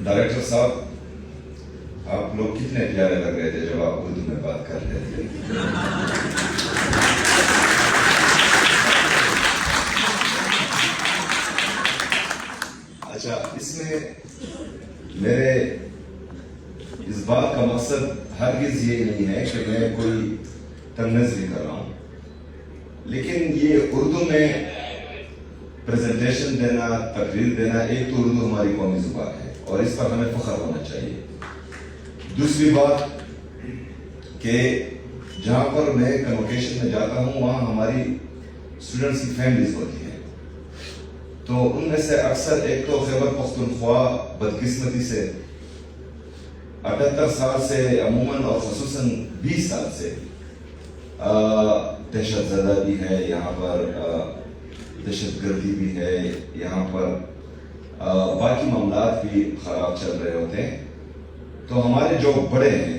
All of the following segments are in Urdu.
ڈائریکٹر صاحب، آپ لوگ کتنے پیارے لگ رہے تھے جب آپ اردو میں بات کر رہے تھے. اچھا، اس میں میرے اس بات کا مقصد ہرگز یہ نہیں ہے کہ میں کوئی تنگ نظری کر رہا ہوں، لیکن یہ اردو میں پریزنٹیشن دینا، تقریر دینا، ایک تو اردو ہماری قومی زبان ہے اور اس پر ہمیں فخر ہونا چاہیے. دوسری بات کہ جہاں پر میں کنوکیشن میں جاتا ہوں وہاں ہماری اسٹوڈنٹس کی فیملیز ہوتی ہیں، تو ان میں سے اکثر ایک تو خیبر پختونخوا بدقسمتی سے 78 سال سے عموماً اور خصوصاً 20 سال سے دہشت زدہ بھی ہے، یہاں پر دہشت گردی بھی ہے، یہاں پر باقی معاملات بھی خراب چل رہے ہوتے ہیں. تو ہمارے جو بڑے ہیں،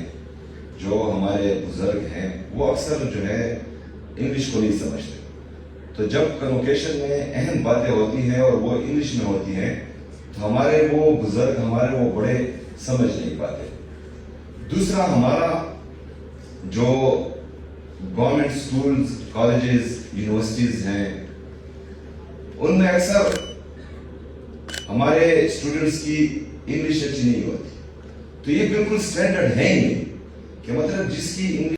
جو ہمارے بزرگ ہیں، وہ اکثر جو ہے انگلش کو نہیں سمجھتے. تو جب کنوکیشن میں اہم باتیں ہوتی ہیں اور وہ انگلش میں ہوتی ہیں تو ہمارے وہ بزرگ، ہمارے وہ بڑے سمجھ نہیں پاتے. دوسرا، ہمارا جو گورنمنٹ اسکولز، کالجز، یونیورسٹیز ہیں، ان میں اکثر ہمارے اسٹوڈنٹس کی انگلش اچھی نہیں ہوتی. تو یہ بالکل اسٹینڈرڈ ہے ہی نہیں کہ مطلب جس کی انگلش